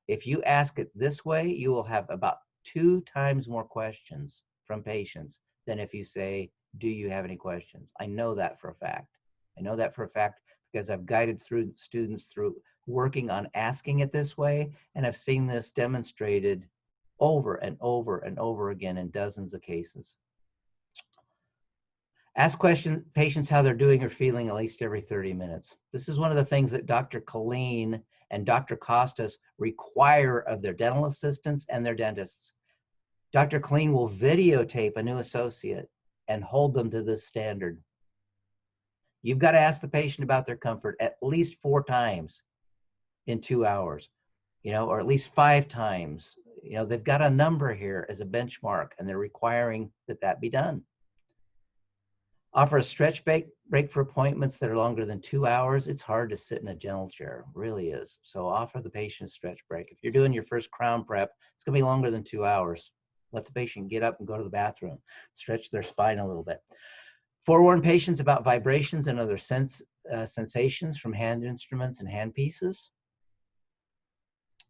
If you ask it this way, you will have about 2 times more questions from patients than if you say, do you have any questions? I know that for a fact. I know that for a fact because I've guided through students through working on asking it this way, and I've seen this demonstrated over and over and over again in dozens of cases. Ask patients how they're doing or feeling at least every 30 minutes. This is one of the things that Dr. Colleen and Dr. Costas require of their dental assistants and their dentists. Dr. Colleen will videotape a new associate and hold them to this standard. You've got to ask the patient about their comfort at least 4 times in 2 hours, or at least 5 times. They've got a number here as a benchmark, and they're requiring that be done. Offer a stretch break for appointments that are longer than 2 hours. It's hard to sit in a dental chair, it really is. So offer the patient a stretch break. If you're doing your first crown prep, it's going to be longer than 2 hours. Let the patient get up and go to the bathroom. Stretch their spine a little bit. Forewarn patients about vibrations and other sensations from hand instruments and handpieces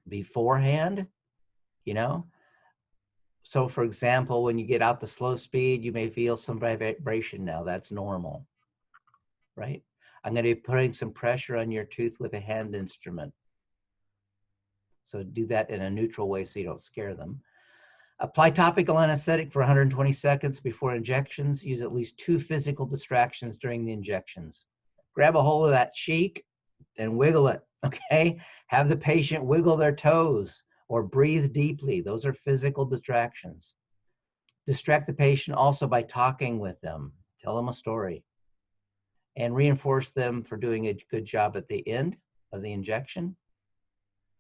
beforehand, So for example, when you get out the slow speed, you may feel some vibration now. That's normal, right? I'm going to be putting some pressure on your tooth with a hand instrument. So do that in a neutral way so you don't scare them. Apply topical anesthetic for 120 seconds before injections. Use at least 2 physical distractions during the injections. Grab a hold of that cheek and wiggle it, okay? Have the patient wiggle their toes or breathe deeply. Those are physical distractions. Distract the patient also by talking with them. Tell them a story. And reinforce them for doing a good job at the end of the injection.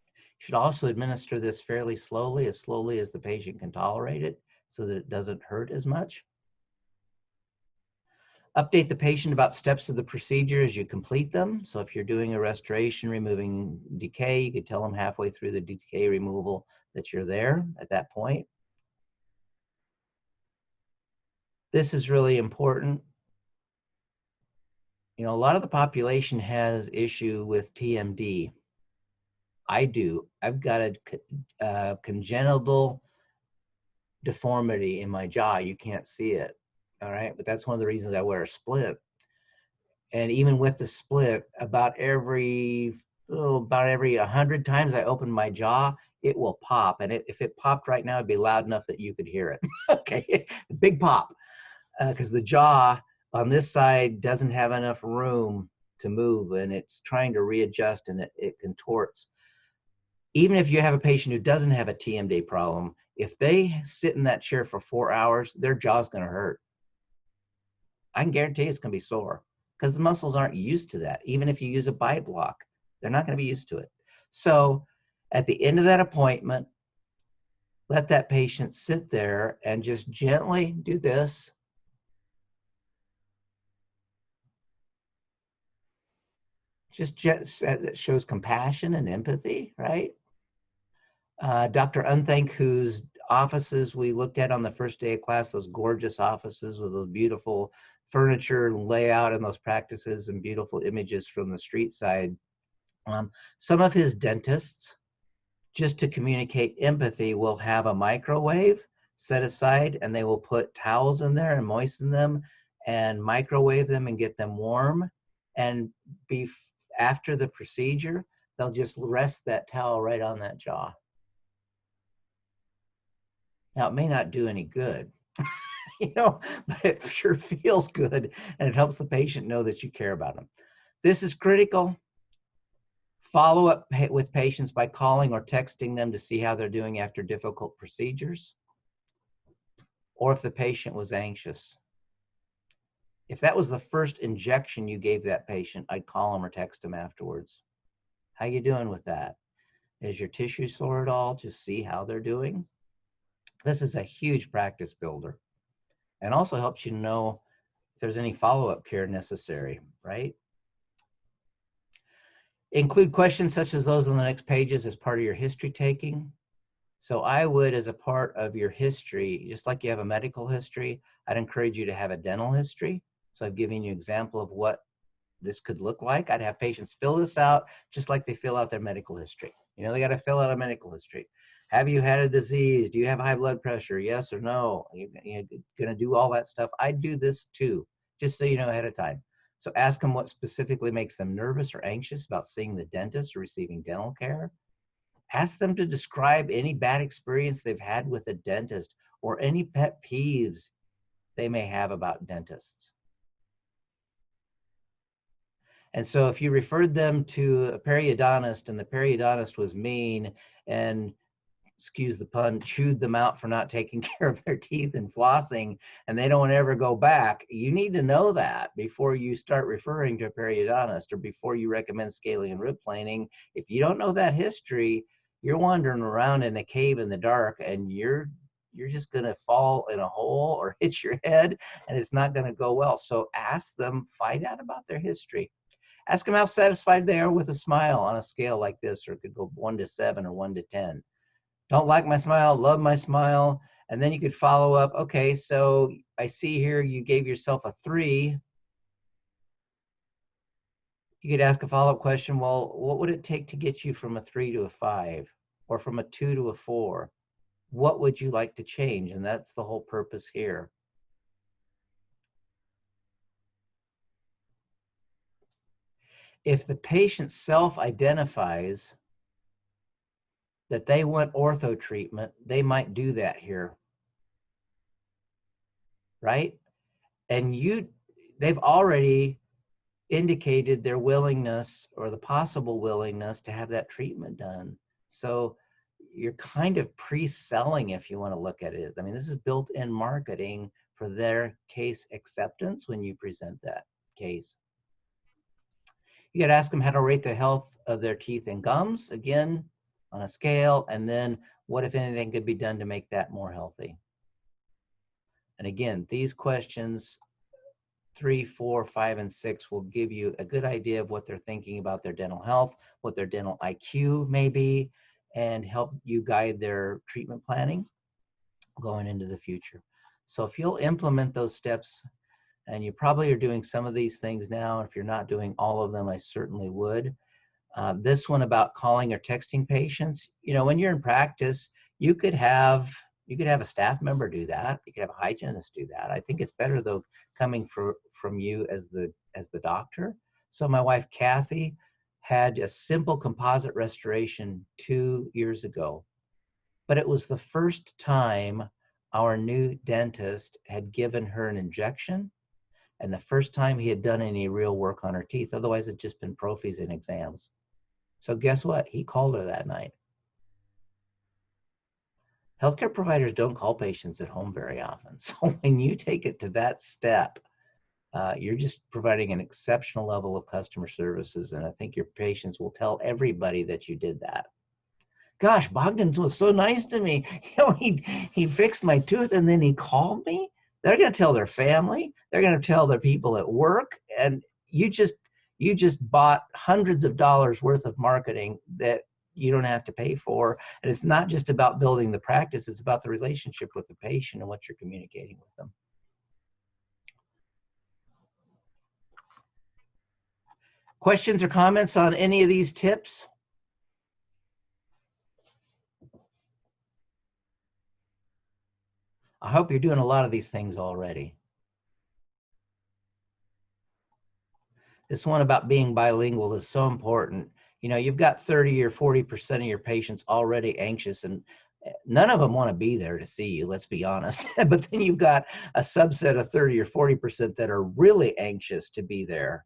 You should also administer this fairly slowly as the patient can tolerate it, so that it doesn't hurt as much. Update the patient about steps of the procedure as you complete them. So if you're doing a restoration, removing decay, you could tell them halfway through the decay removal that you're there at that point. This is really important. You know, a lot of the population has issue with TMD. I do. I've got a congenital deformity in my jaw. You can't see it, all right? But that's one of the reasons I wear a splint. And even with the splint, about every 100 times I open my jaw, it will pop. And if it popped right now, it'd be loud enough that you could hear it. Okay, big pop. Because the jaw on this side doesn't have enough room to move, and it's trying to readjust, and it contorts. Even if you have a patient who doesn't have a TMD problem, if they sit in that chair for 4 hours, their jaw's going to hurt. I can guarantee it's going to be sore because the muscles aren't used to that. Even if you use a bite block, they're not going to be used to it. So at the end of that appointment, let that patient sit there and just gently do this. That shows compassion and empathy, right? Dr. Unthank, whose offices we looked at on the first day of class, those gorgeous offices with those beautiful furniture and layout and those practices and beautiful images from the street side. Some of his dentists, just to communicate empathy, will have a microwave set aside, and they will put towels in there and moisten them and microwave them and get them warm. And after the procedure, they'll just rest that towel right on that jaw. Now, it may not do any good, you know, but it sure feels good, and it helps the patient know that you care about them. This is critical. Follow up with patients by calling or texting them to see how they're doing after difficult procedures, or if the patient was anxious. If that was the first injection you gave that patient, I'd call them or text them afterwards. How you doing with that? Is your tissue sore at all? Just see how they're doing. This is a huge practice builder, and also helps you know if there's any follow-up care necessary, right? Include questions such as those on the next pages as part of your history taking. So I would, as a part of your history, just like you have a medical history, I'd encourage you to have a dental history. So I've given you an example of what this could look like. I'd have patients fill this out just like they fill out their medical history. You know, they got to fill out a medical history. Have you had a disease? Do you have high blood pressure? Yes or no? You're going to do all that stuff. I do this too, just so you know ahead of time. So ask them what specifically makes them nervous or anxious about seeing the dentist or receiving dental care. Ask them to describe any bad experience they've had with a dentist or any pet peeves they may have about dentists. And so if you referred them to a periodontist and the periodontist was mean and, excuse the pun, chewed them out for not taking care of their teeth and flossing, and they don't ever go back, you need to know that before you start referring to a periodontist or before you recommend scaling and root planing. If you don't know that history, you're wandering around in a cave in the dark, and you're just going to fall in a hole or hit your head, and it's not going to go well. So ask them, find out about their history. Ask them how satisfied they are with a smile on a scale like this, or it could go 1 to 7 or 1 to 10. Don't like my smile, love my smile. And then you could follow up, okay, so I see here you gave yourself a 3. You could ask a follow-up question, well, what would it take to get you from a 3 to a 5 or from a 2 to a 4? What would you like to change? And that's the whole purpose here. If the patient self-identifies that they want ortho treatment, they might do that here, right? And they've already indicated their willingness or the possible willingness to have that treatment done. So you're kind of pre-selling, if you want to look at it. I mean, this is built-in marketing for their case acceptance when you present that case. You got to ask them how to rate the health of their teeth and gums, again, on a scale, and then what, if anything, could be done to make that more healthy. And again, these questions 3, 4, 5, and 6 will give you a good idea of what they're thinking about their dental health, what their dental IQ may be, and help you guide their treatment planning going into the future. So if you'll implement those steps, and you probably are doing some of these things now, if you're not doing all of them, I certainly would. This one about calling or texting patients, you know, when you're in practice, you could have a staff member do that. You could have a hygienist do that. I think it's better though coming from you as the doctor. So my wife Kathy had a simple composite restoration 2 years ago, but it was the first time our new dentist had given her an injection, and the first time he had done any real work on her teeth. Otherwise, it's just been prophies and exams. So guess what? He called her that night. Healthcare providers don't call patients at home very often. So when you take it to that step, you're just providing an exceptional level of customer services. And I think your patients will tell everybody that you did that. Gosh, Bogdan was so nice to me. You know, he fixed my tooth and then he called me. They're going to tell their family. They're going to tell their people at work. And you just bought hundreds of dollars worth of marketing that you don't have to pay for. And it's not just about building the practice. It's about the relationship with the patient and what you're communicating with them. Questions or comments on any of these tips? I hope you're doing a lot of these things already. This one about being bilingual is so important. You know, you've got 30 or 40% of your patients already anxious, and none of them want to be there to see you, let's be honest. But then you've got a subset of 30 or 40% that are really anxious to be there.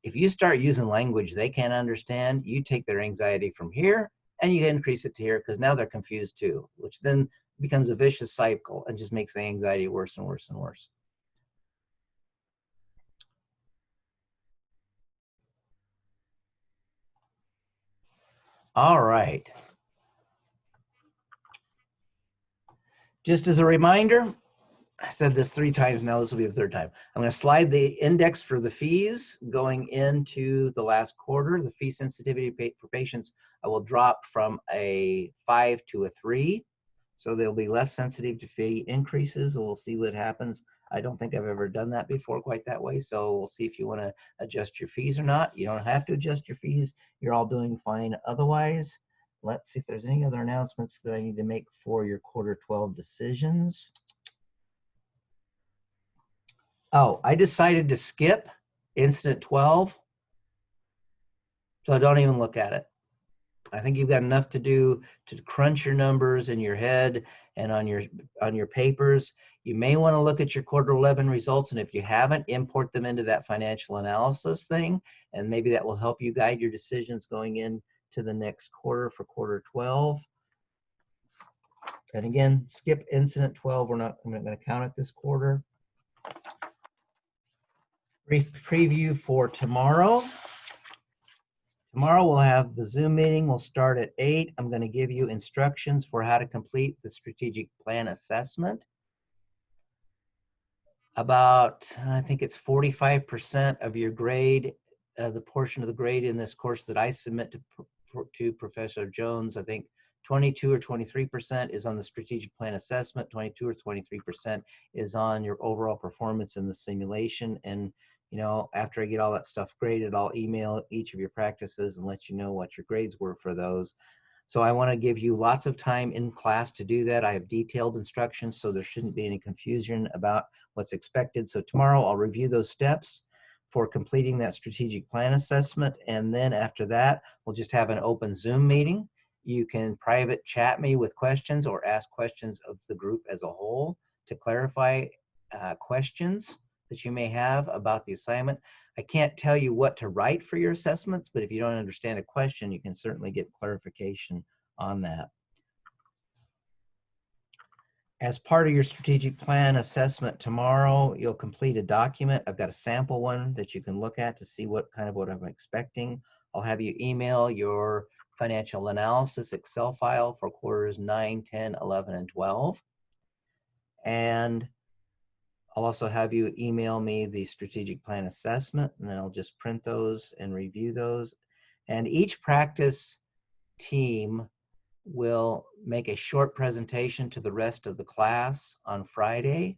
If you start using language they can't understand, you take their anxiety from here and you increase it to here, because now they're confused too, which then becomes a vicious cycle and just makes the anxiety worse and worse and worse. All right. Just as a reminder, I said this 3 times now, this will be the 3rd time. I'm going to slide the index for the fees going into the last quarter. The fee sensitivity for patients, I will drop from a 5 to a 3. So they'll be less sensitive to fee increases, and we'll see what happens. I don't think I've ever done that before quite that way. So we'll see if you want to adjust your fees or not. You don't have to adjust your fees. You're all doing fine otherwise. Let's see if there's any other announcements that I need to make for your quarter 12 decisions. Oh, I decided to skip incident 12. So don't even look at it. I think you've got enough to do to crunch your numbers in your head and on your papers. You may want to look at your quarter 11 results, and if you haven't, import them into that financial analysis thing, and maybe that will help you guide your decisions going into the next quarter for quarter 12. And again, skip incident 12. I'm not going to count it this quarter. Brief preview for tomorrow. Tomorrow we'll have the Zoom meeting. We'll start at 8. I'm going to give you instructions for how to complete the strategic plan assessment. About, I think it's 45% of your grade, the portion of the grade in this course that I submit to Professor Jones, I think 22 or 23% is on the strategic plan assessment, 22 or 23% is on your overall performance in the simulation. And you know, after I get all that stuff graded, I'll email each of your practices and let you know what your grades were for those. So I want to give you lots of time in class to do that. I have detailed instructions, so there shouldn't be any confusion about what's expected. So tomorrow I'll review those steps for completing that strategic plan assessment. And then after that, we'll just have an open Zoom meeting. You can private chat me with questions or ask questions of the group as a whole to clarify questions. that you may have about the assignment. I can't tell you what to write for your assessments, but if you don't understand a question, you can certainly get clarification on that. As part of your strategic plan assessment tomorrow, you'll complete a document. I've got a sample one that you can look at to see what I'm expecting. I'll have you email your financial analysis Excel file for quarters 9, 10, 11, and 12. And I'll also have you email me the strategic plan assessment, and then I'll just print those and review those. And each practice team will make a short presentation to the rest of the class on Friday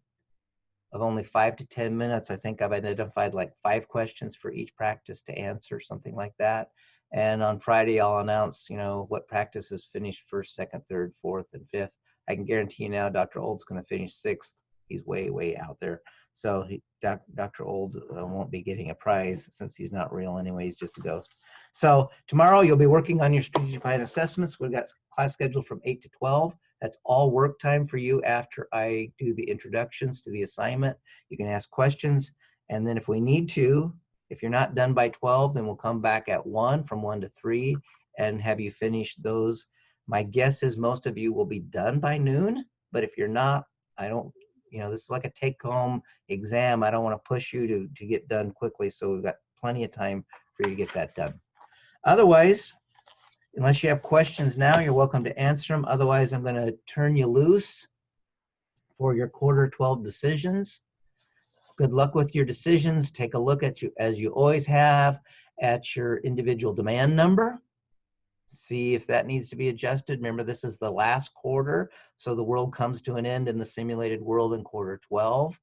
of only 5 to 10 minutes. I think I've identified like 5 questions for each practice to answer, something like that. And on Friday, I'll announce, what practices finished first, second, third, fourth, and fifth. I can guarantee you now, Dr. Old's going to finish 6th. He's way, way out there. So Dr. Old won't be getting a prize since he's not real anyway. He's just a ghost. So tomorrow you'll be working on your strategic plan assessments. We've got class scheduled from 8 to 12. That's all work time for you after I do the introductions to the assignment. You can ask questions. And then if we need to, if you're not done by 12, then we'll come back at 1, from 1 to 3, and have you finish those. My guess is most of you will be done by noon, but if you're not, this is like a take-home exam. I don't want to push you to get done quickly, so we've got plenty of time for you to get that done. Otherwise, unless you have questions now, you're welcome to answer them. Otherwise, I'm going to turn you loose for your quarter 12 decisions. Good luck with your decisions. Take a look at you, as you always have, at your individual demand number. See if that needs to be adjusted. Remember, this is the last quarter, so the world comes to an end in the simulated world in quarter 12.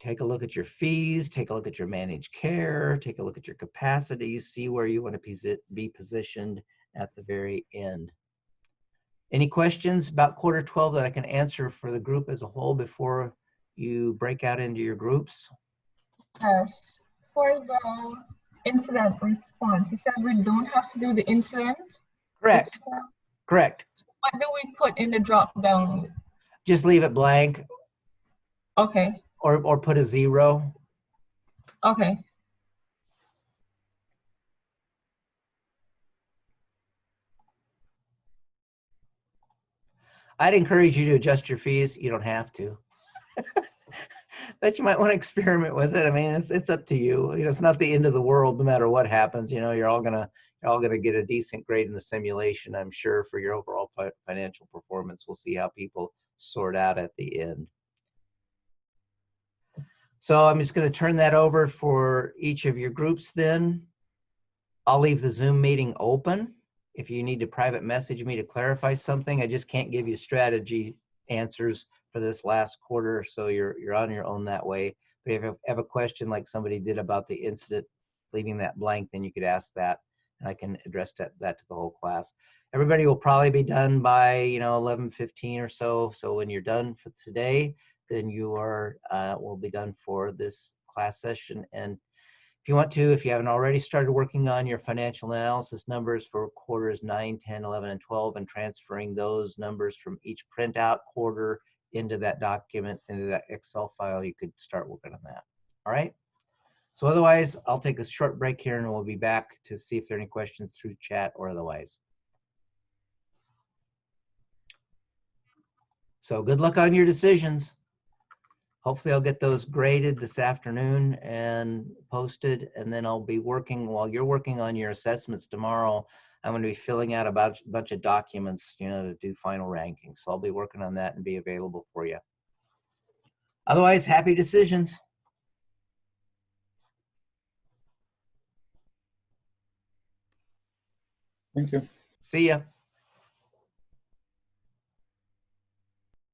Take a look at your fees, take a look at your managed care, take a look at your capacities, see where you want to be positioned at the very end. Any questions about quarter 12 that I can answer for the group as a whole before you break out into your groups? Yes. For the incident response, you said we don't have to do the incident? Correct. response. Correct. What do we put in the drop down? Just leave it blank. Okay. Or put a 0. Okay. I'd encourage you to adjust your fees. You don't have to. But you might want to experiment with it. I mean, it's up to you. It's not the end of the world no matter what happens. You're all gonna get a decent grade in the simulation, I'm sure, for your overall financial performance. We'll see how people sort out at the end. So I'm just going to turn that over for each of your groups then. I'll leave the Zoom meeting open. If you need to private message me to clarify something, I just can't give you strategy answers for this last quarter, so you're on your own that way. But if you have a question like somebody did about the incident, leaving that blank, then you could ask that, and I can address that to the whole class. Everybody will probably be done by 11:15 or so. So when you're done for today, then you will be done for this class session. And if you want to, if you haven't already started working on your financial analysis numbers for quarters 9, 10, 11, and 12, and transferring those numbers from each printout quarter into that document, into that Excel file, you could start working on that. All right? So otherwise, I'll take a short break here, and we'll be back to see if there are any questions through chat or otherwise. So good luck on your decisions. Hopefully I'll get those graded this afternoon and posted, and then I'll be working, while you're working on your assessments tomorrow, I'm going to be filling out a bunch of documents, to do final rankings. So I'll be working on that and be available for you. Otherwise, happy decisions. Thank you. See ya.